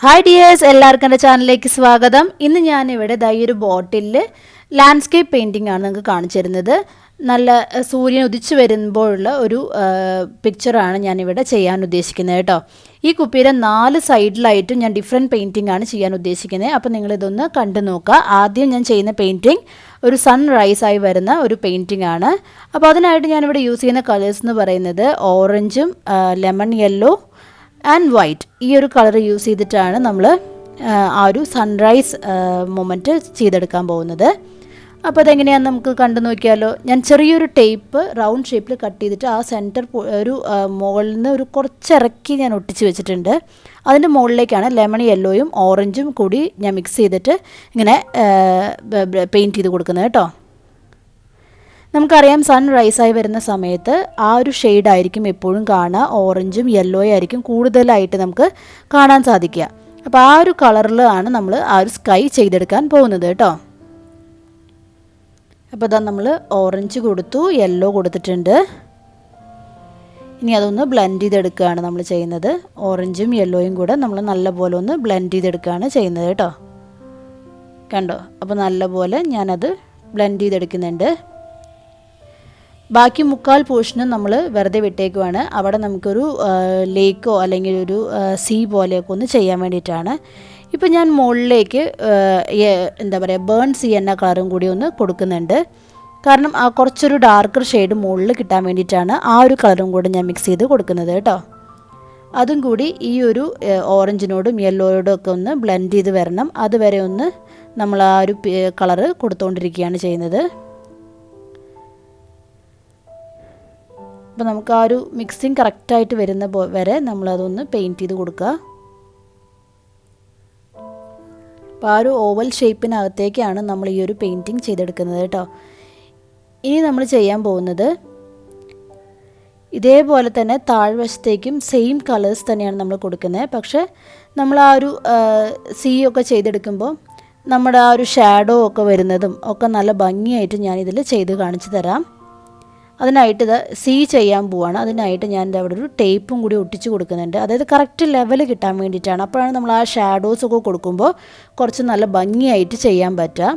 Hi dears, എല്ലാവർക്കും എൻ്റെ ചാനലിലേക്ക് സ്വാഗതം. ഇന്ന് ഞാനിവിടെ ഈ ഒരു ബോട്ടിലിൽ ലാൻഡ്സ്കേപ്പ് പെയിൻറ്റിംഗ് ആണ് നിങ്ങൾക്ക് കാണിച്ചു തരുന്നത്. നല്ല സൂര്യൻ ഉദിച്ചു വരുമ്പോഴുള്ള ഒരു പിക്ചറാണ് ഞാനിവിടെ ചെയ്യാൻ ഉദ്ദേശിക്കുന്നത് കേട്ടോ. ഈ കുപ്പിയുടെ 4 സൈഡിലായിട്ടും ഞാൻ ഡിഫറെൻറ്റ് പെയിൻറ്റിംഗ് ആണ് ചെയ്യാൻ ഉദ്ദേശിക്കുന്നത്. അപ്പോൾ നിങ്ങളിതൊന്ന് കണ്ടു നോക്കുക. ആദ്യം ഞാൻ ചെയ്യുന്ന പെയിൻറ്റിംഗ് ഒരു സൺറൈസായി വരുന്ന ഒരു പെയിൻറ്റിംഗ് ആണ്. അപ്പോൾ അതിനായിട്ട് ഞാനിവിടെ യൂസ് ചെയ്യുന്ന കളേഴ്സ് എന്ന് പറയുന്നത് ഓറഞ്ചും ലെമൺ യെല്ലോ ആൻഡ് വൈറ്റ്. ഈ ഒരു കളർ യൂസ് ചെയ്തിട്ടാണ് നമ്മൾ ആ ഒരു സൺറൈസ് മൊമെൻറ്റ് ചെയ്തെടുക്കാൻ പോകുന്നത്. അപ്പോൾ അതെങ്ങനെയാണെന്ന് നമുക്ക് കണ്ടു നോക്കിയാലോ. ഞാൻ ചെറിയൊരു ടേപ്പ് റൗണ്ട് ഷേപ്പിൽ കട്ട് ചെയ്തിട്ട് ആ സെൻറ്റർ ഒരു മുകളിൽ നിന്ന് ഒരു കുറച്ചിറക്കി ഞാൻ ഒട്ടിച്ച് വെച്ചിട്ടുണ്ട്. അതിൻ്റെ മുകളിലേക്കാണ് ലെമൺ യെല്ലോയും ഓറഞ്ചും കൂടി ഞാൻ മിക്സ് ചെയ്തിട്ട് ഇങ്ങനെ പെയിൻറ്റ് ചെയ്ത് കൊടുക്കുന്നത് കേട്ടോ. നമുക്കറിയാം സൺറൈസായി വരുന്ന സമയത്ത് ആ ഒരു ഷെയ്ഡായിരിക്കും എപ്പോഴും കാണുക. ഓറഞ്ചും യെല്ലോയും ആയിരിക്കും കൂടുതലായിട്ട് നമുക്ക് കാണാൻ സാധിക്കുക. അപ്പോൾ ആ ഒരു കളറിലാണ് നമ്മൾ ആ ഒരു സ്കൈ ചെയ്തെടുക്കാൻ പോകുന്നത് കേട്ടോ. അപ്പോൾ ഇതാ നമ്മൾ ഓറഞ്ച് കൊടുത്തു, യെല്ലോ കൊടുത്തിട്ടുണ്ട്. ഇനി അതൊന്ന് ബ്ലെൻഡ് ചെയ്തെടുക്കുകയാണ് നമ്മൾ ചെയ്യുന്നത്. ഓറഞ്ചും യെല്ലോയും കൂടെ നമ്മൾ നല്ലപോലെ ഒന്ന് ബ്ലെൻഡ് ചെയ്തെടുക്കുകയാണ് ചെയ്യുന്നത് കേട്ടോ. കണ്ടോ? അപ്പോൾ നല്ലപോലെ ഞാനത് ബ്ലെൻഡ് ചെയ്തെടുക്കുന്നുണ്ട്. ബാക്കി 3/4 പോർഷനും നമ്മൾ വെറുതെ വിട്ടേക്കുവാണ്. അവിടെ നമുക്കൊരു ലേക്കോ അല്ലെങ്കിൽ ഒരു സീ പോലെയൊക്കെ ഒന്ന് ചെയ്യാൻ വേണ്ടിയിട്ടാണ്. ഇപ്പോൾ ഞാൻ മുകളിലേക്ക് എന്താ പറയുക ബേൺ സിയന്ന കളറും കൂടി ഒന്ന് കൊടുക്കുന്നുണ്ട്. കാരണം ആ കുറച്ചൊരു ഡാർക്കർ ഷെയ്ഡ് മുകളിൽ കിട്ടാൻ വേണ്ടിയിട്ടാണ് ആ ഒരു കളറും കൂടി ഞാൻ മിക്സ് ചെയ്ത് കൊടുക്കുന്നത് കേട്ടോ. അതും കൂടി ഈ ഒരു ഓറഞ്ചിനോടും യെല്ലോയോടും ഒക്കെ ഒന്ന് ബ്ലെൻഡ് ചെയ്ത് വരണം. അതുവരെ ഒന്ന് നമ്മൾ ആ ഒരു കളറ് കൊടുത്തുകൊണ്ടിരിക്കുകയാണ് ചെയ്യുന്നത്. അപ്പോൾ നമുക്ക് ആ ഒരു മിക്സിങ് കറക്റ്റായിട്ട് വരുന്ന വരെ നമ്മളതൊന്ന് പെയിൻറ്റ് ചെയ്ത് കൊടുക്കുക. അപ്പോൾ ആ ഒരു ഓവൽ ഷേപ്പിനകത്തേക്കാണ് നമ്മൾ ഈ ഒരു പെയിൻറ്റിങ് ചെയ്തെടുക്കുന്നത് കേട്ടോ. ഇനി നമ്മൾ ചെയ്യാൻ പോകുന്നത് ഇതേപോലെ തന്നെ താഴ്വശത്തേക്കും സെയിം കളേഴ്സ് തന്നെയാണ് നമ്മൾ കൊടുക്കുന്നത്. പക്ഷേ നമ്മൾ ആ ഒരു സീ ഒക്കെ ചെയ്തെടുക്കുമ്പോൾ നമ്മുടെ ആ ഒരു ഷാഡോ ഒക്കെ വരുന്നതും ഒക്കെ നല്ല ഭംഗിയായിട്ട് ഞാനിതിൽ ചെയ്ത് കാണിച്ചു തരാം. അതിനായിട്ട് ഇത് സീ ചെയ്യാൻ പോവാണ്. അതിനായിട്ട് ഞാൻ അവിടെ ഒരു ടേപ്പും കൂടി ഒട്ടിച്ച് കൊടുക്കുന്നുണ്ട്. അതായത് കറക്റ്റ് ലെവൽ കിട്ടാൻ വേണ്ടിയിട്ടാണ്. അപ്പോഴാണ് നമ്മൾ ആ ഷാഡോസൊക്കെ കൊടുക്കുമ്പോൾ കുറച്ച് നല്ല ഭംഗിയായിട്ട് ചെയ്യാൻ പറ്റുക.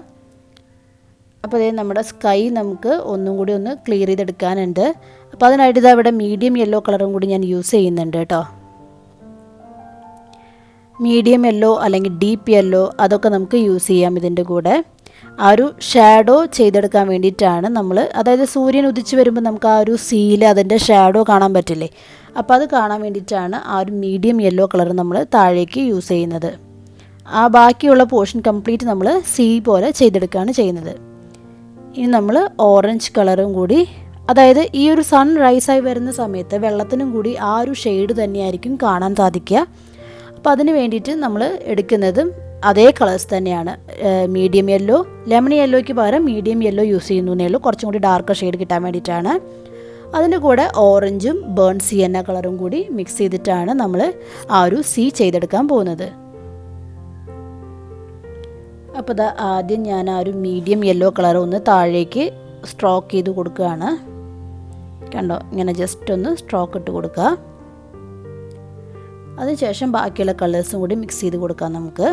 അപ്പോൾ അതേ നമ്മുടെ സ്കൈ നമുക്ക് ഒന്നും കൂടി ഒന്ന് ക്ലിയർ ചെയ്തെടുക്കാനുണ്ട്. അപ്പോൾ അതിനായിട്ട് ഇത് അവിടെ മീഡിയം യെല്ലോ കളറും കൂടി ഞാൻ യൂസ് ചെയ്യുന്നുണ്ട് കേട്ടോ. മീഡിയം യെല്ലോ അല്ലെങ്കിൽ ഡീപ്പ് യെല്ലോ അതൊക്കെ നമുക്ക് യൂസ് ചെയ്യാം ഇതിൻ്റെ കൂടെ. ആ ഒരു ഷാഡോ ചെയ്തെടുക്കാൻ വേണ്ടിയിട്ടാണ് നമ്മൾ, അതായത് സൂര്യൻ ഉദിച്ച് വരുമ്പോൾ നമുക്ക് ആ ഒരു സീൽ അതിൻ്റെ ഷാഡോ കാണാൻ പറ്റില്ലേ. അപ്പോൾ അത് കാണാൻ വേണ്ടിയിട്ടാണ് ആ ഒരു മീഡിയം യെല്ലോ കളർ നമ്മൾ താഴേക്ക് യൂസ് ചെയ്യുന്നത്. ആ ബാക്കിയുള്ള പോർഷൻ കംപ്ലീറ്റ് നമ്മൾ സീ പോലെ ചെയ്തെടുക്കുകയാണ് ചെയ്യുന്നത്. ഇനി നമ്മൾ ഓറഞ്ച് കളറും കൂടി, അതായത് ഈ ഒരു സൺറൈസായി വരുന്ന സമയത്ത് വെള്ളത്തിനും കൂടി ആ ഒരു ഷെയ്ഡ് തന്നെയായിരിക്കും കാണാൻ സാധിക്കുക. അപ്പോൾ അതിന് വേണ്ടിയിട്ട് നമ്മൾ എടുക്കുന്നതും അതേ കളേഴ്സ് തന്നെയാണ്. മീഡിയം യെല്ലോ, ലെമൺ യെല്ലോയ്ക്ക് പകരം മീഡിയം യെല്ലോ യൂസ് ചെയ്യുന്നേ ഉള്ളൂ, കുറച്ചും കൂടി ഡാർക്ക് ഷെയ്ഡ് കിട്ടാൻ വേണ്ടിയിട്ടാണ്. അതിൻ്റെ കൂടെ ഓറഞ്ചും ബേൺ സിയന്ന കളറും കൂടി മിക്സ് ചെയ്തിട്ടാണ് നമ്മൾ ആ ഒരു സീ ചെയ്തെടുക്കാൻ പോകുന്നത്. അപ്പോൾ ഇതാ ആദ്യം ഞാൻ ആ ഒരു മീഡിയം യെല്ലോ കളർ ഒന്ന് താഴേക്ക് സ്ട്രോക്ക് ചെയ്ത് കൊടുക്കുകയാണ്. കണ്ടോ? ഇങ്ങനെ ജസ്റ്റ് ഒന്ന് സ്ട്രോക്ക് ഇട്ട് കൊടുക്കുക. അതിനുശേഷം ബാക്കിയുള്ള കളേഴ്സും കൂടി മിക്സ് ചെയ്ത് കൊടുക്കാം നമുക്ക്.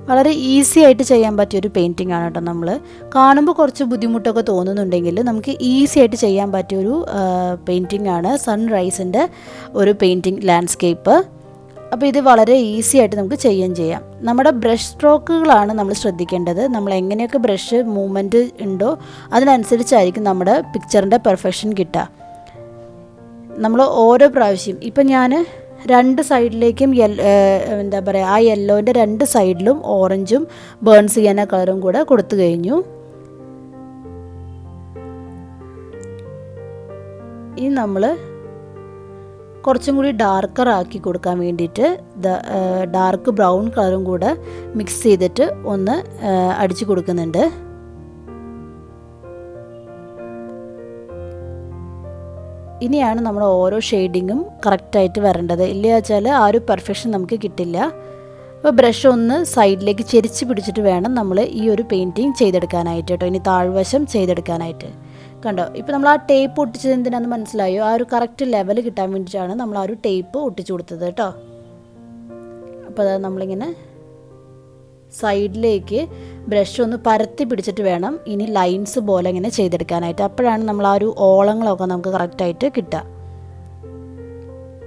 വളരെ ഈസി ആയിട്ട് ചെയ്യാൻ പറ്റിയൊരു പെയിൻറ്റിംഗ് ആണ് കേട്ടോ. നമ്മൾ കാണുമ്പോൾ കുറച്ച് ബുദ്ധിമുട്ടൊക്കെ തോന്നുന്നുണ്ടെങ്കിൽ നമുക്ക് ഈസി ആയിട്ട് ചെയ്യാൻ പറ്റിയൊരു പെയിൻറ്റിംഗ് ആണ് സൺറൈസിൻ്റെ ഒരു പെയിൻറ്റിംഗ് ലാൻഡ്സ്കേപ്പ്. അപ്പോൾ ഇത് വളരെ ഈസി ആയിട്ട് നമുക്ക് ചെയ്യുകയും ചെയ്യാം. നമ്മുടെ ബ്രഷ് സ്ട്രോക്കുകളാണ് നമ്മൾ ശ്രദ്ധിക്കേണ്ടത്. നമ്മൾ എങ്ങനെയൊക്കെ ബ്രഷ് മൂവ്മെൻറ്റ് ഉണ്ടോ അതിനനുസരിച്ചായിരിക്കും നമ്മുടെ പിക്ചറിൻ്റെ പെർഫെക്ഷൻ കിട്ടുക. നമ്മൾ ഓരോ പ്രാവശ്യം ഇപ്പം ഞാൻ 2 സൈഡിലേക്കും എന്താ പറയുക ആ യെല്ലോൻ്റെ 2 സൈഡിലും ഓറഞ്ചും ബേൺ സിയന്ന കളറും കൂടെ കൊടുത്തു കഴിഞ്ഞു. ഇനി നമ്മൾ കുറച്ചും കൂടി ഡാർക്കർ ആക്കി കൊടുക്കാൻ വേണ്ടിയിട്ട് ഡാർക്ക് ബ്രൗൺ കളറും കൂടെ മിക്സ് ചെയ്തിട്ട് ഒന്ന് അടിച്ചു കൊടുക്കുന്നുണ്ട്. ഇനിയാണ് നമ്മൾ ഓരോ ഷെയ്ഡിങ്ങും കറക്റ്റായിട്ട് വരേണ്ടത്. ഇല്ല വെച്ചാൽ ആ ഒരു പെർഫെക്ഷൻ നമുക്ക് കിട്ടില്ല. അപ്പോൾ ബ്രഷ് ഒന്ന് സൈഡിലേക്ക് ചെരിച്ച് പിടിച്ചിട്ട് വേണം നമ്മൾ ഈ ഒരു പെയിൻറ്റിങ് ചെയ്തെടുക്കാനായിട്ട് കേട്ടോ. ഇനി താഴ്വശം ചെയ്തെടുക്കാനായിട്ട് കണ്ടോ? ഇപ്പോൾ നമ്മൾ ആ ടേപ്പ് ഒട്ടിച്ചത് എന്തിനാണെന്ന് മനസ്സിലായോ? ആ ഒരു കറക്റ്റ് ലെവൽ കിട്ടാൻ വേണ്ടിയിട്ടാണ് നമ്മൾ ആ ഒരു ടേപ്പ് ഒട്ടിച്ചു കൊടുത്തത് കേട്ടോ. അപ്പോൾ അത് നമ്മളിങ്ങനെ സൈഡിലേക്ക് ബ്രഷ് ഒന്ന് പരത്തി പിടിച്ചിട്ട് വേണം ഇനി ലൈൻസ് പോലെ ഇങ്ങനെ ചെയ്തെടുക്കാനായിട്ട്. അപ്പോഴാണ് നമ്മൾ ആ ഒരു ഓളങ്ങളൊക്കെ നമുക്ക് കറക്റ്റായിട്ട് കിട്ടുക.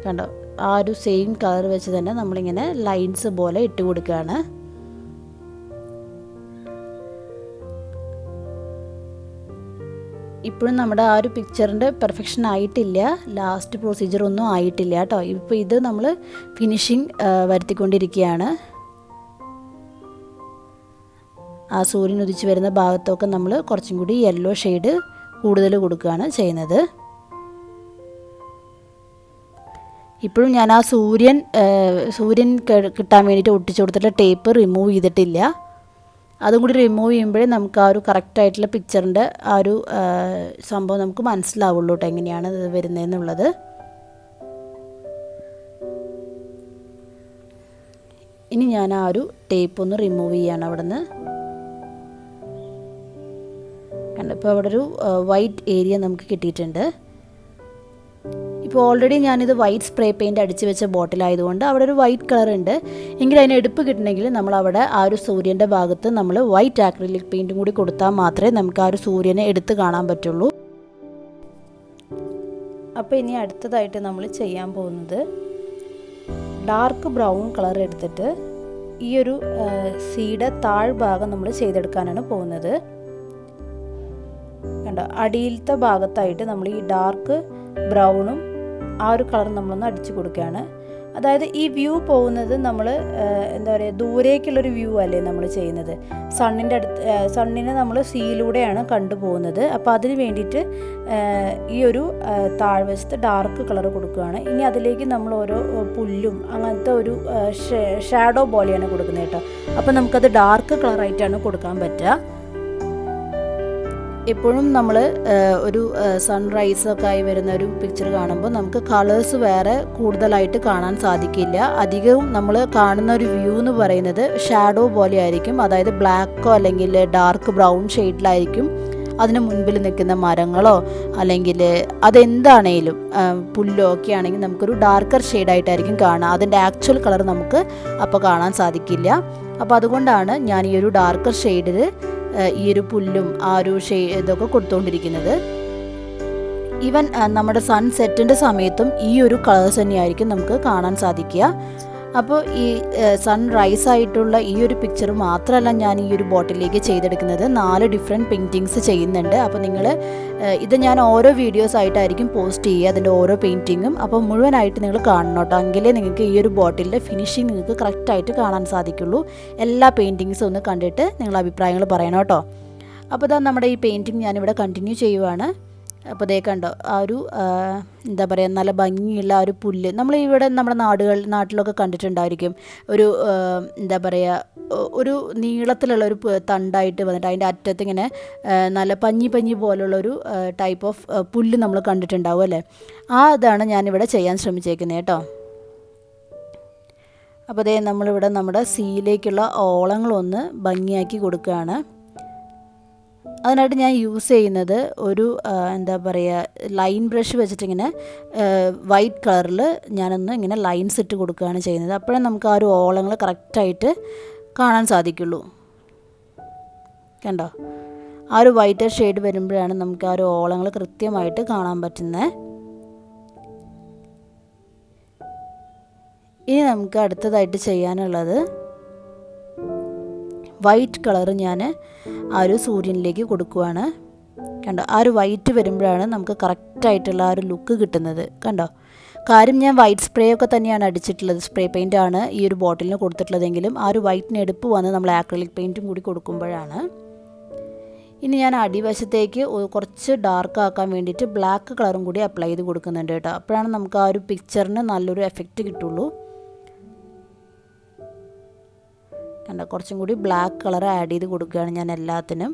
കണ്ടോ? ആ ഒരു സെയിം കളർ വെച്ച് തന്നെ നമ്മളിങ്ങനെ ലൈൻസ് പോലെ ഇട്ട് കൊടുക്കുകയാണ്. ഇപ്പോഴും നമ്മുടെ ആ ഒരു പിക്ചറിൻ്റെ പെർഫെക്ഷൻ ആയിട്ടില്ല, ലാസ്റ്റ് പ്രൊസീജിയർ ഒന്നും ആയിട്ടില്ല കേട്ടോ. ഇപ്പോൾ ഇത് നമ്മൾ ഫിനിഷിങ് വരുത്തിക്കൊണ്ടിരിക്കുകയാണ്. ആ സൂര്യൻ ഉദിച്ച് വരുന്ന ഭാഗത്തൊക്കെ നമ്മൾ കുറച്ചും കൂടി യെല്ലോ ഷെയ്ഡ് കൂടുതൽ കൊടുക്കുകയാണ് ചെയ്യുന്നത്. ഇപ്പോഴും ഞാൻ ആ സൂര്യൻ കിട്ടാൻ വേണ്ടിയിട്ട് ഒട്ടിച്ചു കൊടുത്തിട്ടുള്ള ടേപ്പ് റിമൂവ് ചെയ്തിട്ടില്ല. അതും കൂടി റിമൂവ് ചെയ്യുമ്പോഴേ നമുക്ക് ആ ഒരു കറക്റ്റായിട്ടുള്ള പിക്ചറിൻ്റെ ആ ഒരു സംഭവം നമുക്ക് മനസ്സിലാവുള്ളൂ കേട്ടോ, എങ്ങനെയാണ് ഇത് വരുന്നതെന്നുള്ളത്. ഇനി ഞാൻ ആ ഒരു ടേപ്പ് ഒന്ന് റിമൂവ് ചെയ്യാണ് അവിടെ നിന്ന്. കണ്ടപ്പോൾ അവിടെ ഒരു വൈറ്റ് ഏരിയ നമുക്ക് കിട്ടിയിട്ടുണ്ട്. ഇപ്പോൾ ഓൾറെഡി ഞാനിത് വൈറ്റ് സ്പ്രേ പെയിൻറ്റ് അടിച്ച് വെച്ച ബോട്ടിലായതുകൊണ്ട് അവിടെ ഒരു വൈറ്റ് കളർ ഉണ്ട്. എങ്കിൽ അതിന് എടുപ്പ് കിട്ടണമെങ്കിൽ നമ്മളവിടെ ആ ഒരു സൂര്യൻ്റെ ഭാഗത്ത് നമ്മൾ വൈറ്റ് ആക്രിലിക് പെയിൻറ്റും കൂടി കൊടുത്താൽ മാത്രമേ നമുക്ക് ആ ഒരു സൂര്യനെ എടുത്ത് കാണാൻ പറ്റുള്ളൂ. അപ്പോൾ ഇനി അടുത്തതായിട്ട് നമ്മൾ ചെയ്യാൻ പോകുന്നത് ഡാർക്ക് ബ്രൗൺ കളർ എടുത്തിട്ട് ഈ ഒരു സീയുടെ താഴ്ഭാഗം നമ്മൾ ചെയ്തെടുക്കാനാണ് പോകുന്നത്. കണ്ടോ? അടിയിലത്തെ ഭാഗത്തായിട്ട് നമ്മൾ ഈ ഡാർക്ക് ബ്രൗണും ആ ഒരു കളർ നമ്മളൊന്ന് അടിച്ചു കൊടുക്കുകയാണ്. അതായത് ഈ വ്യൂ പോകുന്നത് നമ്മൾ എന്താ പറയുക, ദൂരേക്കുള്ളൊരു വ്യൂ അല്ലേ നമ്മൾ ചെയ്യുന്നത്. സണ്ണിനെ നമ്മൾ സീയിലൂടെയാണ് കണ്ടുപോകുന്നത്. അപ്പോൾ അതിന് വേണ്ടിയിട്ട് ഈ ഒരു താഴ്വശത്ത് ഡാർക്ക് കളർ കൊടുക്കുകയാണ്. ഇനി അതിലേക്ക് നമ്മൾ ഓരോ പുല്ലും അങ്ങനത്തെ ഒരു ഷാഡോ പോലെയാണ് കൊടുക്കുന്നത് കേട്ടോ. അപ്പോൾ നമുക്കത് ഡാർക്ക് കളറായിട്ടാണ് കൊടുക്കാൻ പറ്റുക. എപ്പോഴും നമ്മൾ ഒരു സൺറൈസൊക്കെ ആയി വരുന്ന ഒരു പിക്ചർ കാണുമ്പോൾ നമുക്ക് കളേഴ്സ് വേറെ കൂടുതലായിട്ട് കാണാൻ സാധിക്കില്ല. അധികവും നമ്മൾ കാണുന്ന ഒരു വ്യൂ എന്ന് പറയുന്നത് ഷാഡോ പോലെ ആയിരിക്കും. അതായത് ബ്ലാക്കോ അല്ലെങ്കിൽ ഡാർക്ക് ബ്രൗൺ ഷെയ്ഡിലായിരിക്കും അതിന് മുൻപിൽ നിൽക്കുന്ന മരങ്ങളോ അല്ലെങ്കിൽ അതെന്താണേലും പുല്ലോ ഒക്കെ ആണെങ്കിൽ നമുക്കൊരു ഡാർക്കർ ഷെയ്ഡായിട്ടായിരിക്കും കാണുക. അതിൻ്റെ ആക്ച്വൽ കളർ നമുക്ക് അപ്പോൾ കാണാൻ സാധിക്കില്ല. അപ്പോൾ അതുകൊണ്ടാണ് ഞാൻ ഈ ഒരു ഡാർക്കർ ഷെയ്ഡിൽ ഈ ഒരു പുല്ലും ആ ഒരു ഇതൊക്കെ കൊടുത്തുകൊണ്ടിരിക്കുന്നത്. ഈവൻ നമ്മുടെ സൺസെറ്റിൻ്റെ സമയത്തും ഈ ഒരു കളേഴ്സ് തന്നെയായിരിക്കും നമുക്ക് കാണാൻ സാധിക്കുക. അപ്പോൾ ഈ സൺറൈസ് ആയിട്ടുള്ള ഈ ഒരു പിക്ചർ മാത്രമല്ല ഞാൻ ഈ ഒരു ബോട്ടിലേക്ക് ചെയ്തെടുക്കുന്നത്, 4 ഡിഫറെൻറ്റ് പെയിൻറ്റിങ്സ് ചെയ്യുന്നുണ്ട്. അപ്പോൾ നിങ്ങൾ ഇത് ഞാൻ ഓരോ വീഡിയോസ് ആയിട്ടായിരിക്കും പോസ്റ്റ് ചെയ്യുക, അതിൻ്റെ ഓരോ പെയിൻറ്റിങ്ങും. അപ്പോൾ മുഴുവനായിട്ട് നിങ്ങൾ കാണണം കേട്ടോ, എങ്കിലേ നിങ്ങൾക്ക് ഈ ഒരു ബോട്ടിലിൻ്റെ ഫിനിഷിങ് നിങ്ങൾക്ക് കറക്റ്റായിട്ട് കാണാൻ സാധിക്കുള്ളൂ. എല്ലാ പെയിൻറ്റിങ്സും ഒന്ന് കണ്ടിട്ട് നിങ്ങൾ അഭിപ്രായങ്ങൾ പറയണം കേട്ടോ. അപ്പോൾ ഇതാ നമ്മുടെ ഈ പെയിൻറ്റിങ് ഞാനിവിടെ കണ്ടിന്യൂ ചെയ്യുവാണ്. അപ്പോൾ ദേ കണ്ടോ, ആ ഒരു എന്താ പറയുക, നല്ല ഭംഗിയുള്ള ആ ഒരു പുല്ല് നമ്മളിവിടെ നമ്മുടെ നാട്ടിലൊക്കെ കണ്ടിട്ടുണ്ടായിരിക്കും. ഒരു എന്താ പറയുക, ഒരു നീളത്തിലുള്ള ഒരു തണ്ടായിട്ട് വന്നിട്ട് അതിൻ്റെ അറ്റത്ത് ഇങ്ങനെ നല്ല പഞ്ഞി പോലുള്ളൊരു ടൈപ്പ് ഓഫ് പുല്ല് നമ്മൾ കണ്ടിട്ടുണ്ടാവും അല്ലേ. അതാണ് ഞാനിവിടെ ചെയ്യാൻ ശ്രമിച്ചേക്കുന്നത് കേട്ടോ. അപ്പോൾ അതേ നമ്മളിവിടെ നമ്മുടെ സീയിലേക്കുള്ള ഓളങ്ങളൊന്ന് ഭംഗിയാക്കി കൊടുക്കുകയാണ്. അതിനായിട്ട് ഞാൻ യൂസ് ചെയ്യുന്നത് ഒരു എന്താ പറയുക, ലൈൻ ബ്രഷ് വെച്ചിട്ടിങ്ങനെ വൈറ്റ് കളറിൽ ഞാനൊന്ന് ഇങ്ങനെ ലൈൻസ് ഇട്ട് കൊടുക്കുകയാണ് ചെയ്യുന്നത്. അപ്പോഴേ നമുക്ക് ആ ഒരു ഓളങ്ങൾ കറക്റ്റായിട്ട് കാണാൻ സാധിക്കുള്ളൂ. കണ്ടോ? ആ ഒരു വൈറ്റ് ഷെയ്ഡ് വരുമ്പോഴാണ് നമുക്ക് ആ ഒരു ഓളങ്ങൾ കൃത്യമായിട്ട് കാണാൻ പറ്റുന്നത്. ഇനി നമുക്ക് അടുത്തതായിട്ട് ചെയ്യാനുള്ളത് വൈറ്റ് കളർ ഞാൻ ആ ഒരു സൂര്യനിലേക്ക് കൊടുക്കുവാണ്. കണ്ടോ? ആ ഒരു വൈറ്റ് വരുമ്പോഴാണ് നമുക്ക് കറക്റ്റായിട്ടുള്ള ആ ഒരു ലുക്ക് കിട്ടുന്നത്. കണ്ടോ? കാര്യം ഞാൻ വൈറ്റ് സ്പ്രേ ഒക്കെ തന്നെയാണ് അടിച്ചിട്ടുള്ളത്, സ്പ്രേ പെയിൻ്റാണ് ഈ ഒരു ബോട്ടിലിന് കൊടുത്തിട്ടുള്ളതെങ്കിലും ആ ഒരു വൈറ്റിന് എടുപ്പ് വന്ന് നമ്മൾ ആക്രിലിക് പെയിൻറ്റും കൂടി കൊടുക്കുമ്പോഴാണ്. ഇനി ഞാൻ അടിവശത്തേക്ക് കുറച്ച് ഡാർക്ക് ആക്കാൻ വേണ്ടിയിട്ട് ബ്ലാക്ക് കളറും കൂടി അപ്ലൈ ചെയ്ത് കൊടുക്കുന്നുണ്ട് കേട്ടോ. അപ്പോഴാണ് നമുക്ക് ആ ഒരു പിക്ചറിന് നല്ലൊരു എഫക്റ്റ് കിട്ടുള്ളൂ. കണ്ടോ? കുറച്ചും കൂടി ബ്ലാക്ക് കളർ ആഡ് ചെയ്ത് കൊടുക്കുകയാണ് ഞാൻ എല്ലാത്തിനും.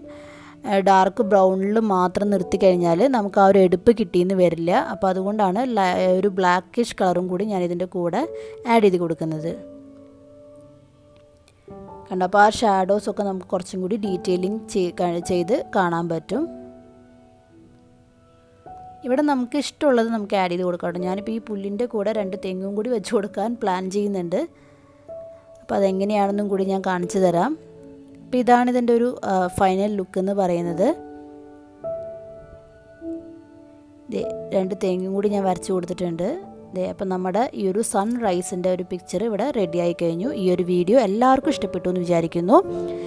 ഡാർക്ക് ബ്രൗണിൽ മാത്രം നിർത്തി കഴിഞ്ഞാൽ നമുക്ക് ആ ഒരു എടുപ്പ് കിട്ടിയെന്ന് വരില്ല. അപ്പോൾ അതുകൊണ്ടാണ് ഒരു ബ്ലാക്കിഷ് കളറും കൂടി ഞാൻ ഇതിൻ്റെ കൂടെ ആഡ് ചെയ്ത് കൊടുക്കുന്നത്. കണ്ടോ? അപ്പോൾ ആ ഷാഡോസൊക്കെ നമുക്ക് കുറച്ചും കൂടി ഡീറ്റെയിലിംഗ് ചെയ്ത് കാണാൻ പറ്റും. ഇവിടെ നമുക്ക് ഇഷ്ടമുള്ളത് നമുക്ക് ആഡ് ചെയ്ത് കൊടുക്കാം കേട്ടോ. ഞാനിപ്പോൾ ഈ പുല്ലിൻ്റെ കൂടെ 2 തെങ്ങും കൂടി വെച്ച് കൊടുക്കാൻ പ്ലാൻ ചെയ്യുന്നുണ്ട്. അപ്പോൾ അതെങ്ങനെയാണെന്നും കൂടി ഞാൻ കാണിച്ചു തരാം. അപ്പോൾ ഇതാണ് ഇതിൻ്റെ ഒരു ഫൈനൽ ലുക്ക് എന്ന് പറയുന്നത്. 2 തെങ്ങും കൂടി ഞാൻ വരച്ച് കൊടുത്തിട്ടുണ്ട്. അപ്പം നമ്മുടെ ഈ ഒരു സൺറൈസിൻ്റെ ഒരു പിക്ചർ ഇവിടെ റെഡി ആയി കഴിഞ്ഞു. ഈ ഒരു വീഡിയോ എല്ലാവർക്കും ഇഷ്ടപ്പെട്ടു എന്ന് വിചാരിക്കുന്നു.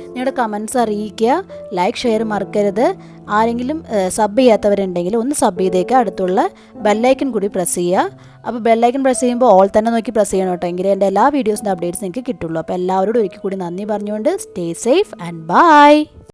നിങ്ങളുടെ കമൻറ്റ്സ് അറിയിക്കുക, ലൈക്ക് ഷെയർ മറക്കരുത്. ആരെങ്കിലും സബ് ചെയ്യാത്തവരുണ്ടെങ്കിൽ ഒന്ന് സബ് ചെയ്തേക്കുക. അടുത്തുള്ള ബെല്ലൈക്കൺ കൂടി പ്രസ് ചെയ്യുക. അപ്പോൾ ബെല്ലൈക്കൺ പ്രസ് ചെയ്യുമ്പോൾ ഓൾ തന്നെ നോക്കി പ്രസ് ചെയ്യണം കേട്ടോ, എങ്കിലേ എൻ്റെ എല്ലാ വീഡിയോസിൻ്റെ അപ്ഡേറ്റ്സ് നിങ്ങൾക്ക് കിട്ടുള്ളൂ. അപ്പോൾ എല്ലാവരോടും ഒരിക്കൽ കൂടി നന്ദി പറഞ്ഞുകൊണ്ട് സ്റ്റേ സേഫ് ആൻഡ് ബൈ.